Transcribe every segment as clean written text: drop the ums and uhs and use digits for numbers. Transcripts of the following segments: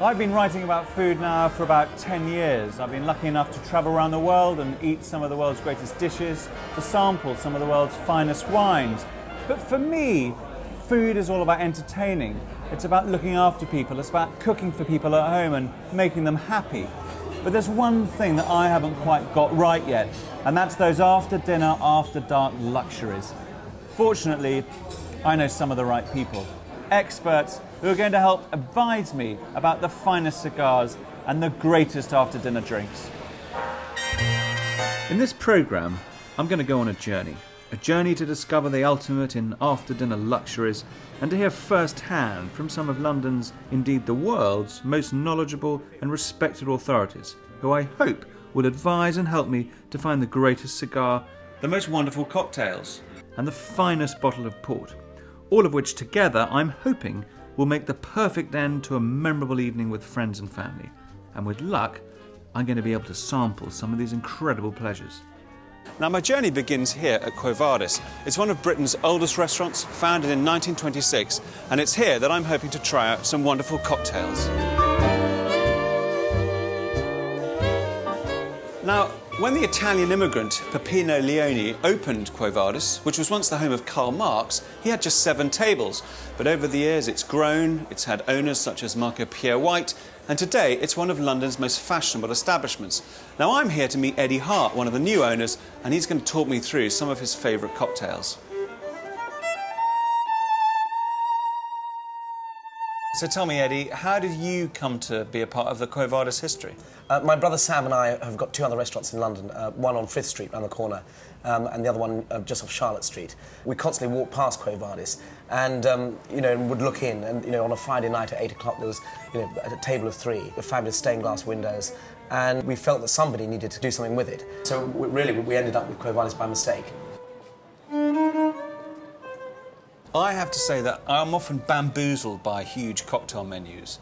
I've been writing about food now for about 10 years. I've been lucky enough to travel around the world and eat some of the world's greatest dishes, to sample some of the world's finest wines. But for me, food is all about entertaining. It's about looking after people. It's about cooking for people at home and making them happy. But there's one thing that I haven't quite got right yet, and that's those after dinner, after dark luxuries. Fortunately, I know some of the right people. Experts who are going to help advise me about the finest cigars and the greatest after-dinner drinks. In this programme, I'm going to go on a journey to discover the ultimate in after-dinner luxuries and to hear first-hand from some of London's, indeed the world's, most knowledgeable and respected authorities, who I hope will advise and help me to find the greatest cigar, the most wonderful cocktails, and the finest bottle of port. All of which together, I'm hoping, will make the perfect end to a memorable evening with friends and family. And with luck, I'm going to be able to sample some of these incredible pleasures. Now, my journey begins here at Quo Vadis. It's one of Britain's oldest restaurants, founded in 1926, and it's here that I'm hoping to try out some wonderful cocktails. Now, when the Italian immigrant Peppino Leone opened Quo Vadis, which was once the home of Karl Marx, he had just 7 tables. But over the years it's grown, it's had owners such as Marco Pierre White, and today it's one of London's most fashionable establishments. Now I'm here to meet Eddie Hart, one of the new owners, and he's going to talk me through some of his favourite cocktails. So tell me, Eddie, how did you come to be a part of the Quo Vadis history? My brother Sam and I have got 2 other restaurants in London, one on Frith Street around the corner and the other one just off Charlotte Street. We constantly walked past Quo Vadis and, would look in and, on a Friday night at 8 o'clock there was, a table of 3, with fabulous stained glass windows, and we felt that somebody needed to do something with it. So we ended up with Quo Vadis by mistake. I have to say that I'm often bamboozled by huge cocktail menus.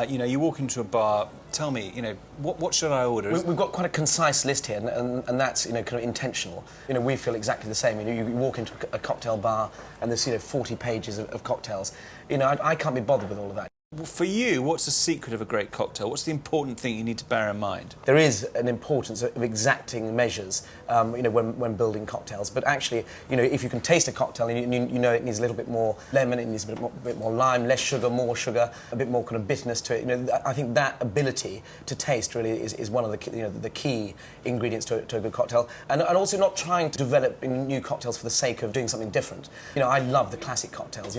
You walk into a bar, tell me, what should I order? We've got quite a concise list here, and that's, kind of intentional. We feel exactly the same. You walk into a cocktail bar and there's, 40 pages of cocktails. I can't be bothered with all of that. For you, what's the secret of a great cocktail? What's the important thing you need to bear in mind? There is an importance of exacting measures, when building cocktails. But actually, if you can taste a cocktail and you know it needs a little bit more lemon, it needs a bit more lime, less sugar, more sugar, a bit more kind of bitterness to it. I think that ability to taste really is one of the key ingredients to a good cocktail. And also not trying to develop new cocktails for the sake of doing something different. I love the classic cocktails.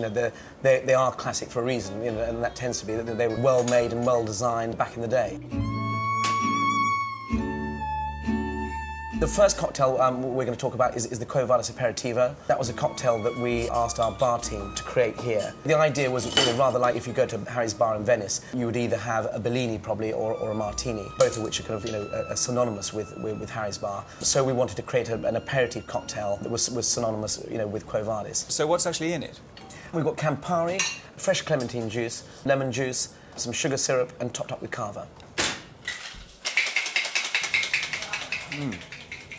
They are classic for a reason, and that tends to be that they were well made and well designed back in the day. The first cocktail we're going to talk about is the Quo Vadis Aperitivo. That was a cocktail that we asked our bar team to create here. The idea was rather like if you go to Harry's Bar in Venice, you would either have a Bellini probably or a martini, both of which are kind of synonymous with Harry's Bar. So we wanted to create an aperitif cocktail that was synonymous with Quo Vadis. So what's actually in it? We've got Campari, fresh clementine juice, lemon juice, some sugar syrup, and topped up with cava.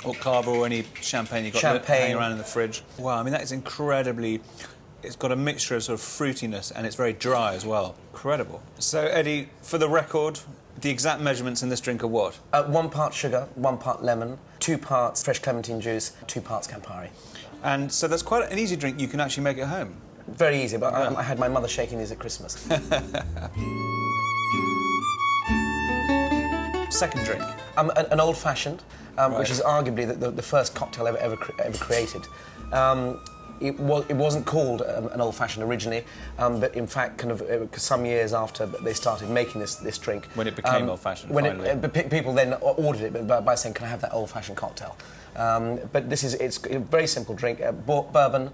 Or cava or any champagne you've got hanging around in the fridge. Wow, I mean, that is incredibly... It's got a mixture of sort of fruitiness and it's very dry as well. Incredible. So, Eddie, for the record, the exact measurements in this drink are what? 1 part sugar, 1 part lemon, 2 parts fresh clementine juice, 2 parts Campari. And so that's quite an easy drink you can actually make at home. Very easy, but I had my mother shaking these at Christmas. Second drink? An old-fashioned, right, which is arguably the first cocktail ever created. It wasn't called an old-fashioned originally, but in fact, kind of some years after they started making this drink, when it became old-fashioned. People then ordered it by saying, "Can I have that old-fashioned cocktail?" But it's a very simple drink: bourbon,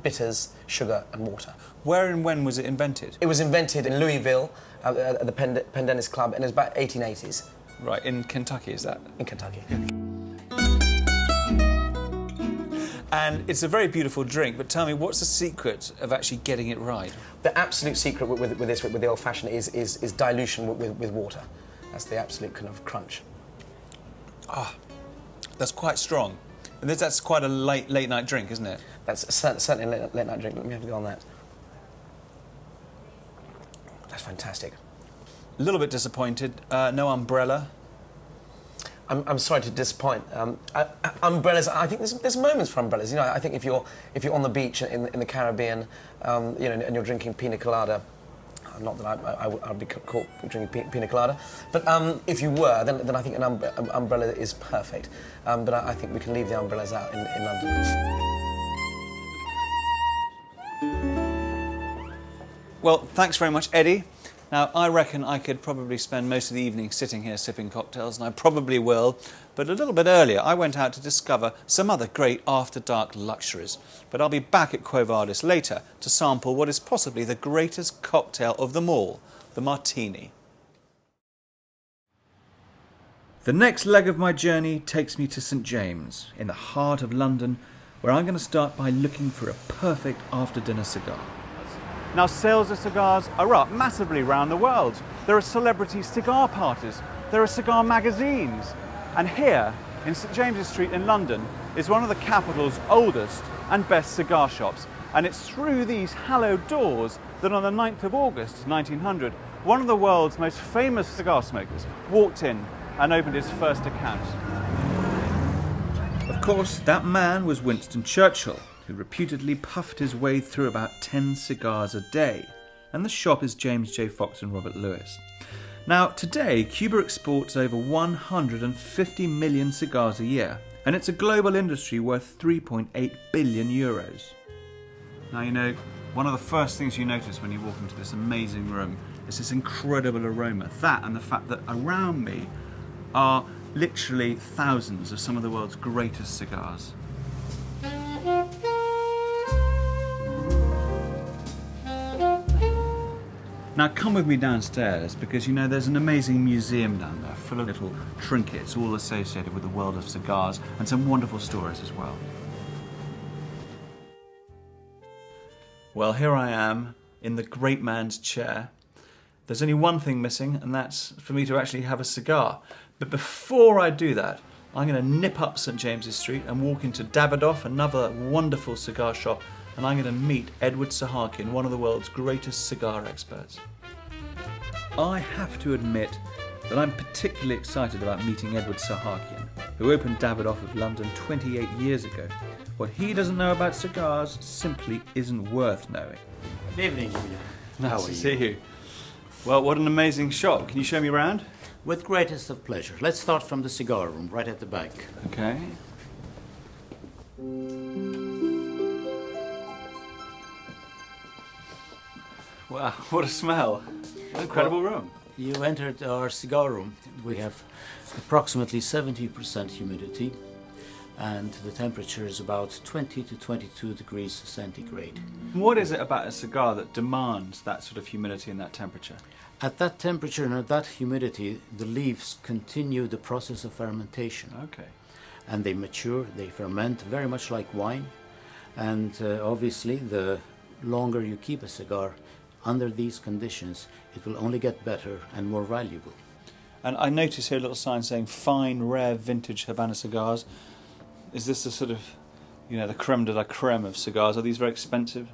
bitters, sugar, and water. Where and when was it invented? It was invented in Louisville at the Pendennis Club, and it was about 1880s. Right, in Kentucky, is that? In Kentucky. And it's a very beautiful drink, but tell me, what's the secret of actually getting it right? The absolute secret with the old-fashioned is dilution with water. That's the absolute kind of crunch. Ah, that's quite strong. And that's quite a late night drink, isn't it? That's certainly a late night drink. Let me have a go on that. That's fantastic. A little bit disappointed. No umbrella. I'm sorry to disappoint. Umbrellas. I think there's moments for umbrellas. You know, I think if you're on the beach in the Caribbean, you know, and you're drinking pina colada. Not that I'd be caught drinking pina colada, but if you were, then I think an umbrella is perfect. But I think we can leave the umbrellas out in London. Well, thanks very much, Eddie. Now, I reckon I could probably spend most of the evening sitting here sipping cocktails, and I probably will. But a little bit earlier, I went out to discover some other great after-dark luxuries. But I'll be back at Quo Vadis later to sample what is possibly the greatest cocktail of them all, the martini. The next leg of my journey takes me to St James, in the heart of London, where I'm going to start by looking for a perfect after-dinner cigar. Now, sales of cigars are up massively around the world. There are celebrity cigar parties, there are cigar magazines. And here, in St James's Street in London, is one of the capital's oldest and best cigar shops. And it's through these hallowed doors that on the 9th of August 1900, one of the world's most famous cigar smokers walked in and opened his first account. Of course, that man was Winston Churchill, who reputedly puffed his way through about 10 cigars a day. And the shop is James J. Fox and Robert Lewis. Now, today, Cuba exports over 150 million cigars a year, and it's a global industry worth 3.8 billion euros. Now, you know, one of the first things you notice when you walk into this amazing room is this incredible aroma. That and the fact that around me are literally thousands of some of the world's greatest cigars. Now come with me downstairs because, you know, there's an amazing museum down there full of little trinkets all associated with the world of cigars and some wonderful stories as well. Well, here I am in the great man's chair. There's only one thing missing, and that's for me to actually have a cigar. But before I do that, I'm going to nip up St James's Street and walk into Davidoff, another wonderful cigar shop, and I'm going to meet Edward Sahakian, one of the world's greatest cigar experts. I have to admit that I'm particularly excited about meeting Edward Sahakian, who opened Davidoff of London 28 years ago. What he doesn't know about cigars simply isn't worth knowing. Good evening, Julia. Nice to see you. Well, what an amazing shop. Can you show me around? With greatest of pleasure. Let's start from the cigar room, right at the back. Okay. Wow, what a smell. What an incredible room. You entered our cigar room. We have approximately 70% humidity, and the temperature is about 20 to 22 degrees centigrade. What is it about a cigar that demands that sort of humidity and that temperature? At that temperature and at that humidity, the leaves continue the process of fermentation. Okay. And they mature, they ferment very much like wine. And obviously, the longer you keep a cigar under these conditions, it will only get better and more valuable. And I notice here a little sign saying fine, rare, vintage Havana cigars. Is this the sort of, you know, the creme de la creme of cigars? Are these very expensive?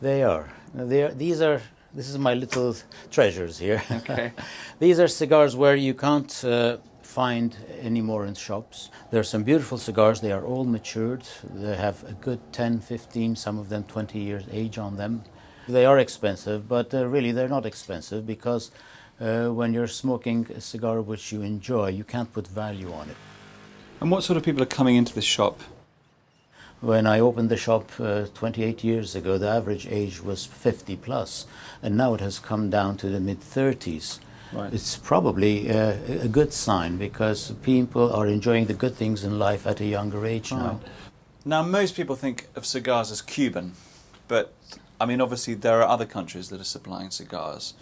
They are. This is my little treasures here. Okay. These are cigars where you can't find any more in shops. There are some beautiful cigars. They are all matured. They have a good 10, 15, some of them 20 years age on them. They are expensive, but really they're not expensive because when you're smoking a cigar which you enjoy, you can't put value on it. And what sort of people are coming into this shop? When I opened the shop 28 years ago, the average age was 50 plus, and now it has come down to the mid-30s. Right. It's probably a good sign because people are enjoying the good things in life at a younger age now. Now, most people think of cigars as Cuban, but I mean, obviously there are other countries that are supplying cigars.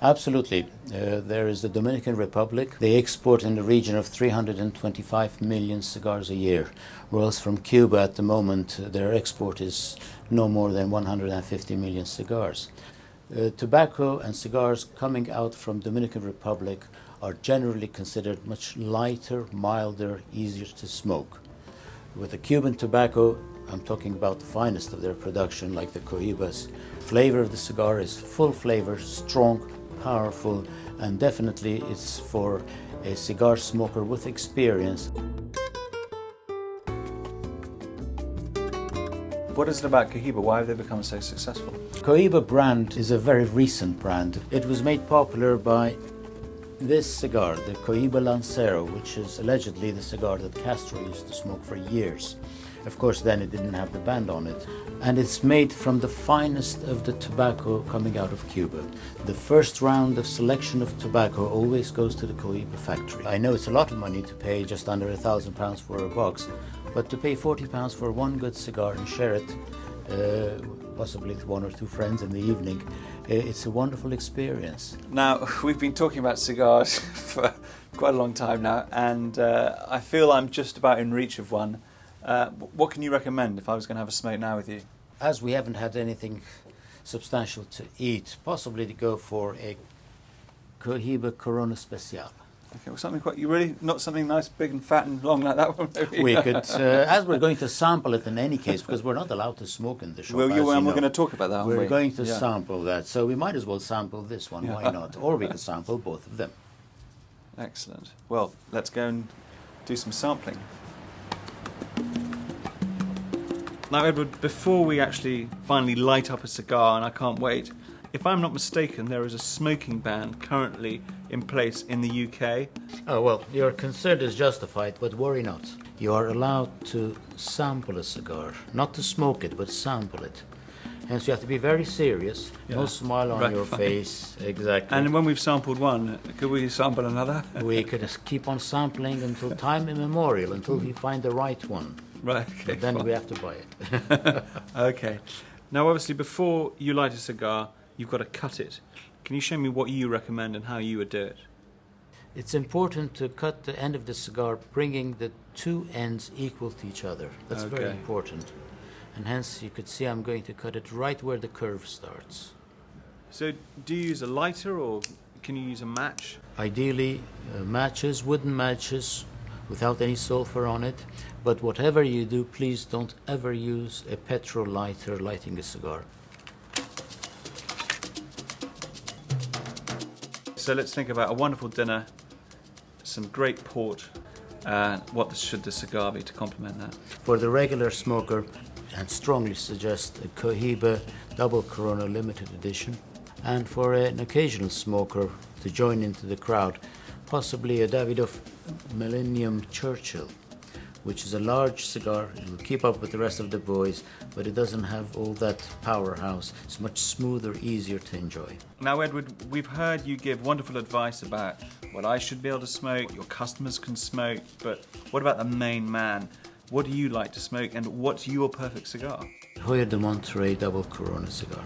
Absolutely. There is the Dominican Republic. They export in the region of 325 million cigars a year, whereas from Cuba at the moment their export is no more than 150 million cigars. Tobacco and cigars coming out from Dominican Republic are generally considered much lighter, milder, easier to smoke. With the Cuban tobacco, I'm talking about the finest of their production, like the Cohibas. Flavor of the cigar is full flavor, strong, powerful, and definitely it's for a cigar smoker with experience. What is it about Cohiba? Why have they become so successful? Cohiba brand is a very recent brand. It was made popular by this cigar, the Cohiba Lancero, which is allegedly the cigar that Castro used to smoke for years. Of course, then it didn't have the band on it. And it's made from the finest of the tobacco coming out of Cuba. The first round of selection of tobacco always goes to the Cohiba factory. I know it's a lot of money to pay just under £1,000 for a box, but to pay £40 for one good cigar and share it, possibly with one or two friends in the evening, it's a wonderful experience. Now, we've been talking about cigars for quite a long time now, and I feel I'm just about in reach of one. What can you recommend if I was going to have a smoke now with you? As we haven't had anything substantial to eat, possibly to go for a Cohiba Corona Special. Okay, well, something quite, you really, not something nice, big and fat and long like that one, maybe? We could, as we're going to sample it in any case, because we're not allowed to smoke in the shop. Well, we're going to talk about that, aren't we? We're going to sample that, so we might as well sample this one, why not? Or we could sample both of them. Excellent. Well, let's go and do some sampling. Now, Edward, before we actually finally light up a cigar, and I can't wait, if I'm not mistaken, there is a smoking ban currently in place in the UK. Oh, well, your concern is justified, but worry not. You are allowed to sample a cigar, not to smoke it, but sample it. Hence, you have to be very serious, no smile on your face, exactly. And when we've sampled one, could we sample another? We could keep on sampling until time immemorial, until we find the right one. Right, okay. But then we have to buy it. Okay. Now, obviously, before you light a cigar, you've got to cut it. Can you show me what you recommend and how you would do it? It's important to cut the end of the cigar, bringing the two ends equal to each other. That's very important. And hence, you could see I'm going to cut it right where the curve starts. So, do you use a lighter or can you use a match? Ideally, matches, wooden matches, without any sulfur on it. But whatever you do, please don't ever use a petrol lighter lighting a cigar. So let's think about a wonderful dinner, some great port. What should the cigar be to complement that? For the regular smoker, I'd strongly suggest a Cohiba Double Corona Limited Edition. And for an occasional smoker to join into the crowd, possibly a Davidoff Millennium Churchill, which is a large cigar. It will keep up with the rest of the boys, but it doesn't have all that powerhouse. It's much smoother, easier to enjoy. Now, Edward, we've heard you give wonderful advice about what I should be able to smoke, your customers can smoke, but what about the main man? What do you like to smoke, and what's your perfect cigar? Hoya de Monterey Double Corona cigar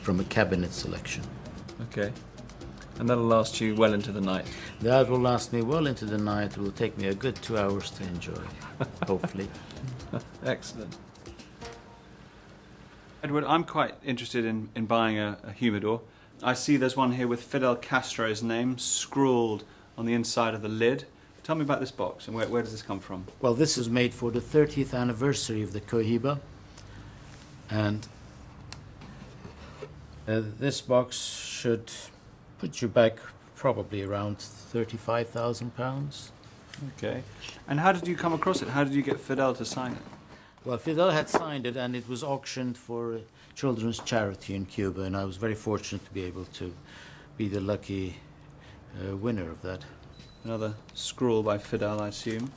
from a cabinet selection. Okay. And that'll last you well into the night? That will last me well into the night. It will take me a good 2 hours to enjoy, hopefully. Excellent. Edward, I'm quite interested in buying a humidor. I see there's one here with Fidel Castro's name scrawled on the inside of the lid. Tell me about this box and where does this come from? Well, this is made for the 30th anniversary of the Cohiba. And this box should put you back probably around £35,000. Okay. And how did you come across it? How did you get Fidel to sign it? Well, Fidel had signed it and it was auctioned for a children's charity in Cuba, and I was very fortunate to be able to be the lucky winner of that. Another scrawl by Fidel, I assume.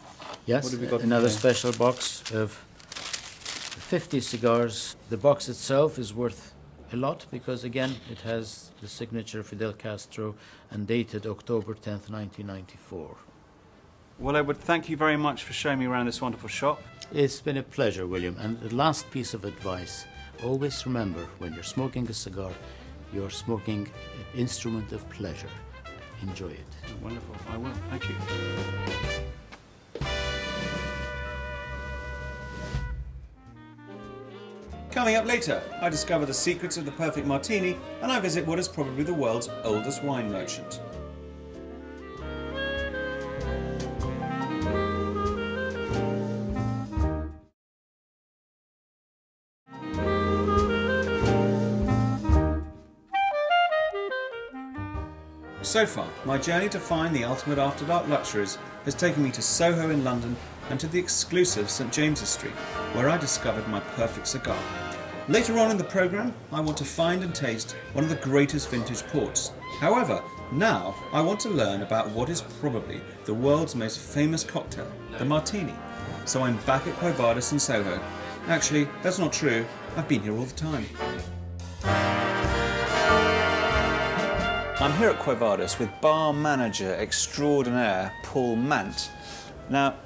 Yes, what have we got another special box of 50 cigars. The box itself is worth a lot because, again, it has the signature of Fidel Castro and dated October 10th, 1994. Well, Edward, thank you very much for showing me around this wonderful shop. It's been a pleasure, William. And the last piece of advice, always remember, when you're smoking a cigar, you're smoking an instrument of pleasure. Enjoy it. Wonderful. I will. Thank you. Coming up later, I discover the secrets of the perfect martini and I visit what is probably the world's oldest wine merchant. So far, my journey to find the ultimate after dark luxuries has taken me to Soho in London and to the exclusive St James's Street, where I discovered my perfect cigar. Later on in the programme, I want to find and taste one of the greatest vintage ports. However, now I want to learn about what is probably the world's most famous cocktail, the martini. So I'm back at Quo Vadis in Soho. Actually, that's not true. I've been here all the time. I'm here at Quo Vadis with bar manager extraordinaire Paul Mant. Now,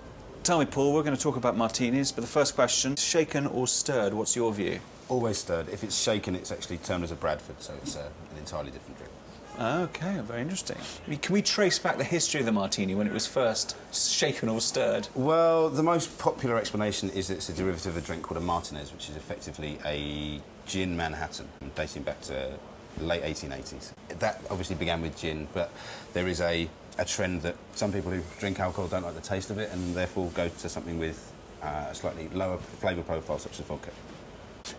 tell me, Paul, we're going to talk about martinis, but the first question, shaken or stirred, what's your view? Always stirred. If it's shaken, it's actually termed as a Bradford, so it's an entirely different drink. Okay, very interesting. Can we trace back the history of the martini when it was first shaken or stirred? Well, the most popular explanation is that it's a derivative of a drink called a Martinez, which is effectively a gin Manhattan, dating back to the late 1880s. That obviously began with gin, but there is a trend that some people who drink alcohol don't like the taste of it and therefore go to something with a slightly lower flavour profile, such as vodka.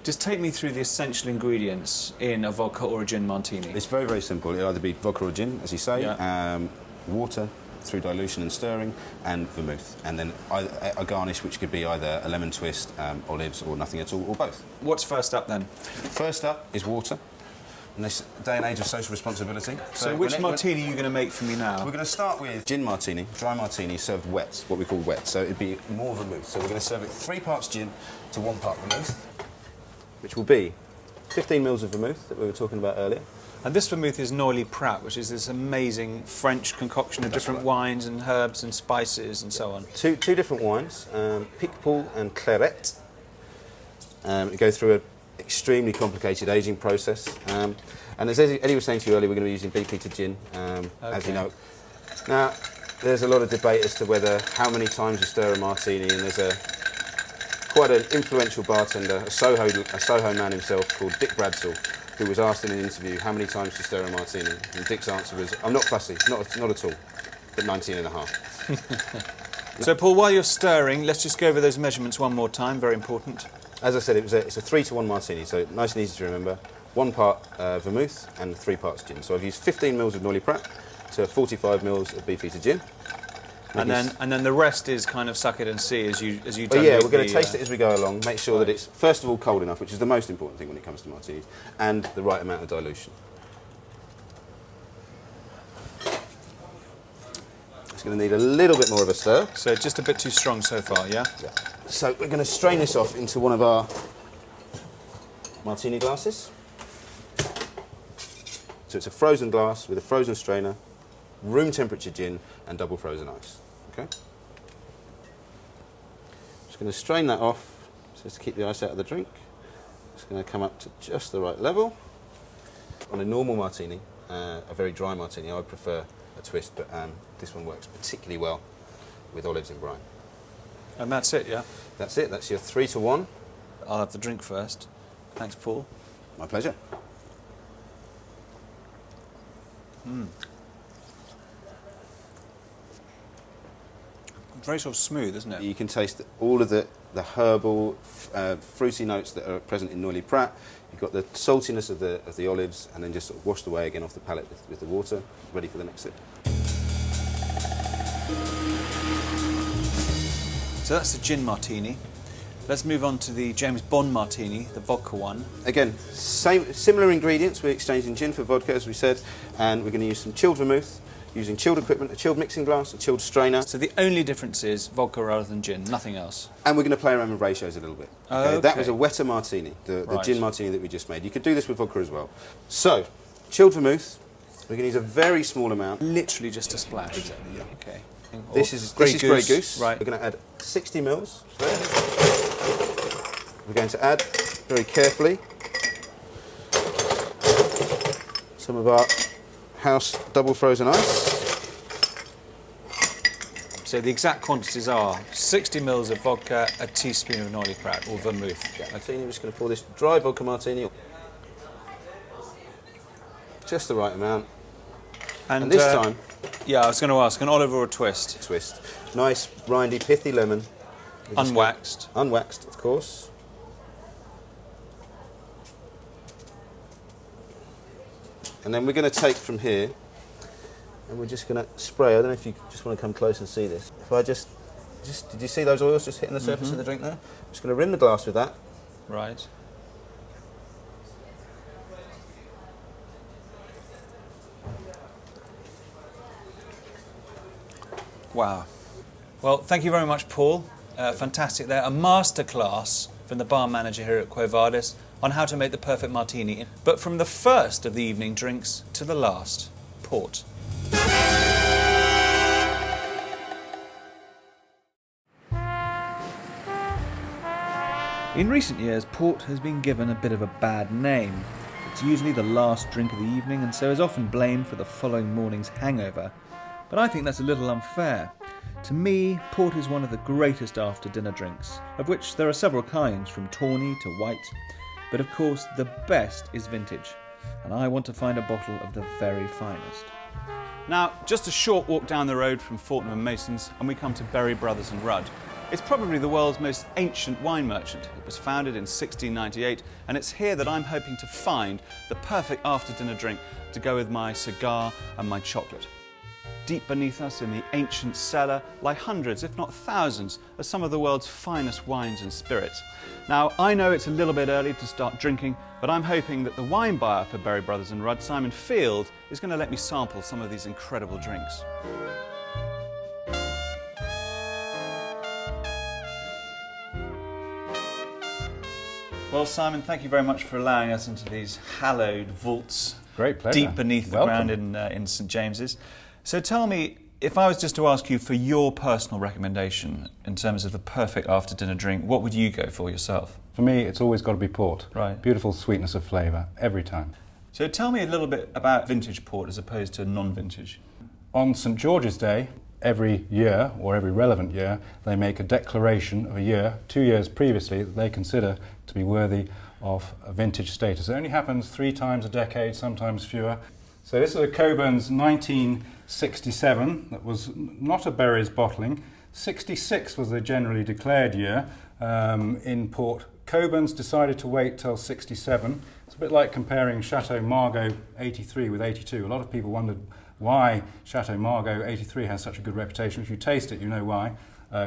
Just take me through the essential ingredients in a vodka or a gin martini. It's very, very simple. It'll either be vodka or gin, as you say, Yeah. water through dilution and stirring, and vermouth. And then a garnish, which could be either a lemon twist, olives, or nothing at all, or both. What's first up then? First up is water. In this day and age of social responsibility. So which martini are you going to make for me now? We're going to start with gin martini, dry martini served wet, what we call wet. So it'd be more vermouth. So we're going to serve it 3 parts gin to 1 part vermouth, which will be 15 mils of vermouth that we were talking about earlier. And this vermouth is Noilly Prat, which is this amazing French concoction of different wines and herbs and spices and so on. Two different wines, Picpoul and Claret. Go through an extremely complicated aging process. And as Eddie was saying to you earlier, we're going to be using beefeater gin, as you know. Now, there's a lot of debate as to whether how many times you stir a martini, and there's quite an influential bartender, a Soho man himself called Dick Bradsell, who was asked in an interview how many times to stir a martini, and Dick's answer was, I'm not fussy, not at all, but 19 and a half. So Paul, while you're stirring, let's just go over those measurements one more time, very important. As I said, it's a 3 to 1 martini, so nice and easy to remember. 1 part vermouth and 3 parts gin. So I've used 15 mils of Noilly Prat to 45 mils of beefeater gin. And then the rest is kind of suck it and see as you Well, yeah, we're going to taste it as we go along, make sure that it's, first of all, cold enough, which is the most important thing when it comes to martinis, and the right amount of dilution. It's going to need a little bit more of a stir. So just a bit too strong so far, yeah? Yeah. So we're going to strain this off into one of our martini glasses. So it's a frozen glass with a frozen strainer, room temperature gin, and double frozen ice. Okay? Just going to strain that off so as to keep the ice out of the drink. It's going to come up to just the right level. On a normal martini, a very dry martini, I would prefer a twist, but this one works particularly well with olives in brine. And that's it, yeah? That's it. That's your 3 to 1. I'll have the drink first. Thanks, Paul. My pleasure. Very sort of smooth, isn't it? You can taste all of the herbal, fruity notes that are present in Noilly Prat. You've got the saltiness of the olives, and then just sort of washed away again off the palate with the water, ready for the next sip. So that's the gin martini. Let's move on to the James Bond martini, the vodka one. Again, similar ingredients. We're exchanging gin for vodka, as we said, and we're going to use some chilled vermouth, using chilled equipment, a chilled mixing glass, a chilled strainer. So the only difference is vodka rather than gin, nothing else. And we're going to play around with ratios a little bit. Okay? That was a wetter martini, the gin martini that we just made. You could do this with vodka as well. So, chilled vermouth, we're going to use a very small amount. Literally just a splash. Exactly, yeah. Okay. This is Grey Goose. Right. We're going to add 60 mils. We're going to add, very carefully, some of our house double frozen ice. So the exact quantities are 60 mils of vodka, a teaspoon of Noilly Prat or vermouth. Martini, we're just going to pour this dry vodka martini. Just the right amount. And this time... Yeah, I was going to ask, an olive or a twist? Twist. Nice, rindy, pithy lemon. Unwaxed? Unwaxed, of course. And then we're going to take from here and we're just going to spray. I don't know if you just want to come close and see this. If I just did you see those oils just hitting the surface of the drink there? I'm just going to rim the glass with that. Right. Wow. Well, thank you very much, Paul. Fantastic there. A masterclass from the bar manager here at Quo Vadis on how to make the perfect martini. But from the first of the evening drinks to the last, port. In recent years, port has been given a bit of a bad name. It's usually the last drink of the evening and so is often blamed for the following morning's hangover. But I think that's a little unfair. To me, port is one of the greatest after-dinner drinks, of which there are several kinds, from tawny to white. But of course, the best is vintage, and I want to find a bottle of the very finest. Now, just a short walk down the road from Fortnum & Mason's, and we come to Berry Brothers and Rudd. It's probably the world's most ancient wine merchant. It was founded in 1698, and it's here that I'm hoping to find the perfect after-dinner drink to go with my cigar and my chocolate. Deep beneath us in the ancient cellar lie hundreds, if not thousands, of some of the world's finest wines and spirits. Now, I know it's a little bit early to start drinking, but I'm hoping that the wine buyer for Berry Brothers and Rudd, Simon Field, is going to let me sample some of these incredible drinks. Well, Simon, thank you very much for allowing us into these hallowed vaults. Great pleasure. Deep beneath the ground in St James's. So tell me, if I was just to ask you for your personal recommendation in terms of the perfect after-dinner drink, what would you go for yourself? For me, it's always got to be port. Right. Beautiful sweetness of flavour, every time. So tell me a little bit about vintage port as opposed to non-vintage. On St George's Day, every year, or every relevant year, they make a declaration of a year, 2 years previously, that they consider to be worthy of a vintage status. It only happens 3 times a decade, sometimes fewer. So this is a Coburn's 1967, that was not a Berry's bottling. 66 was the generally declared year in port. Coburn's decided to wait till 67. It's a bit like comparing Chateau Margaux 83 with 82. A lot of people wondered why Chateau Margaux 83 has such a good reputation. If you taste it, you know why.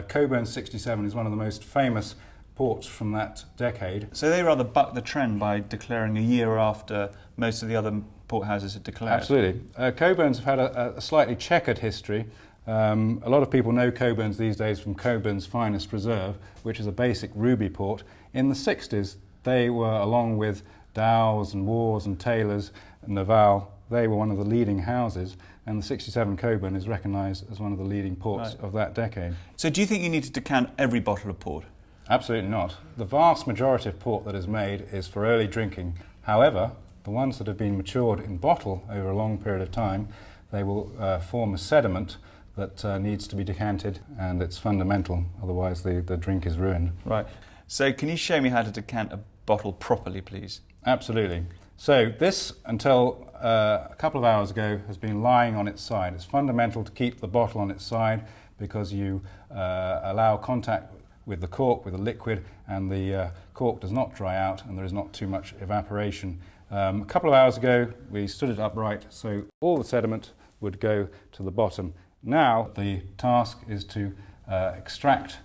Coburn's 67 is one of the most famous ports from that decade. So they rather buck the trend by declaring a year after most of the other port houses had declared. Absolutely. Coburn's have had a slightly checkered history. A lot of people know Coburn's these days from Coburn's Finest Reserve, which is a basic ruby port. In the 60s, they were, along with Dow's and War's and Taylor's and Naval, they were one of the leading houses, and the 67 Coburn is recognised as one of the leading ports of that decade. So do you think you need to decant every bottle of port? Absolutely not. The vast majority of port that is made is for early drinking. However, the ones that have been matured in bottle over a long period of time, they will form a sediment that needs to be decanted, and it's fundamental, otherwise the drink is ruined. Right. So can you show me how to decant a bottle properly, please? Absolutely. So this, until a couple of hours ago, has been lying on its side. It's fundamental to keep the bottle on its side because you allow contact with the cork, with the liquid, and the cork does not dry out and there is not too much evaporation. A couple of hours ago, we stood it upright, so all the sediment would go to the bottom. Now, the task is to extract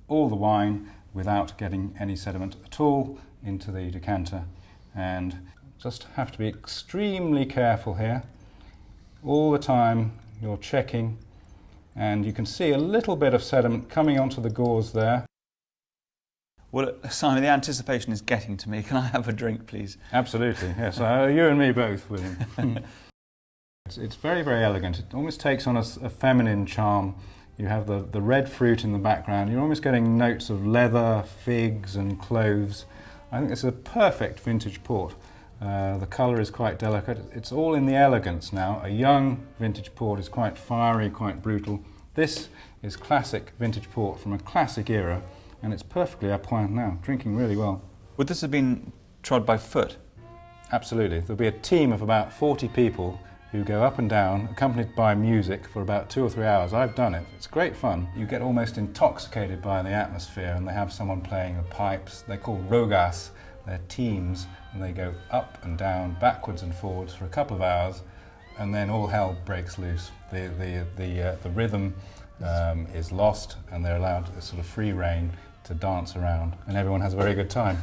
all the wine without getting any sediment at all into the decanter. And just have to be extremely careful here. All the time you're checking, and you can see a little bit of sediment coming onto the gauze there. Well, Simon, the anticipation is getting to me. Can I have a drink, please? Absolutely, yes. You and me both, William. It's very, very elegant. It almost takes on a feminine charm. You have the red fruit in the background. You're almost getting notes of leather, figs and cloves. I think it's a perfect vintage port. The colour is quite delicate. It's all in the elegance now. A young vintage port is quite fiery, quite brutal. This is classic vintage port from a classic era, and it's perfectly à point now, drinking really well. Would this have been trod by foot? Absolutely. There'll be a team of about 40 people who go up and down, accompanied by music, for about 2 or 3 hours. I've done it. It's great fun. You get almost intoxicated by the atmosphere, and they have someone playing the pipes. They're called rogas. They're teams, and they go up and down, backwards and forwards for a couple of hours and then all hell breaks loose. The rhythm is lost, and they're allowed a sort of free rein to dance around, and everyone has a very good time.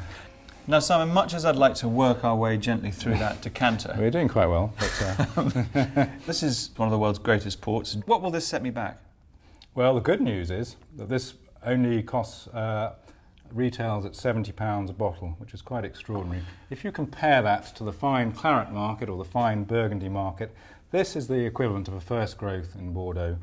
Now, Simon, much as I'd like to work our way gently through that decanter, We're doing quite well, but this is one of the world's greatest ports. What will this set me back? well, the good news is that this only costs retails at £70 a bottle, which is quite extraordinary. If you compare that to the fine claret market or the fine Burgundy market, this is the equivalent of a first growth in Bordeaux.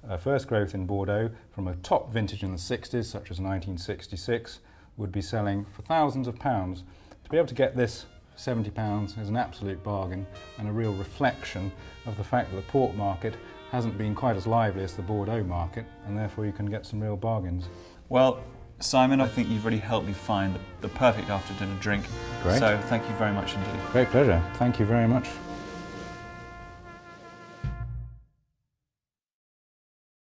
A first growth in Bordeaux from a top vintage in the 60s, such as 1966, would be selling for thousands of pounds. To be able to get this for £70 is an absolute bargain and a real reflection of the fact that the port market hasn't been quite as lively as the Bordeaux market, and therefore you can get some real bargains. Well, Simon, I think you've really helped me find the perfect after-dinner drink. Great. So thank you very much indeed. Great pleasure. Thank you very much.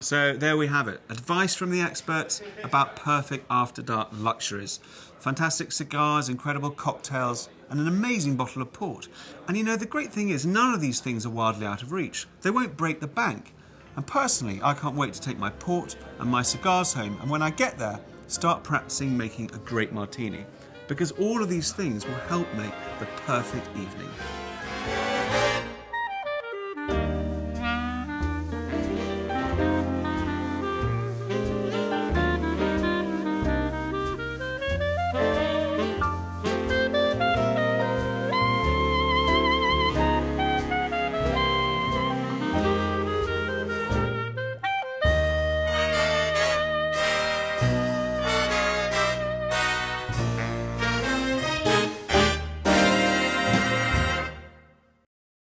So there we have it. Advice from the experts about perfect after-dark luxuries. Fantastic cigars, incredible cocktails, and an amazing bottle of port. And you know, the great thing is none of these things are wildly out of reach. They won't break the bank. And personally, I can't wait to take my port and my cigars home, and when I get there, start practicing making a great martini. Because all of these things will help make the perfect evening.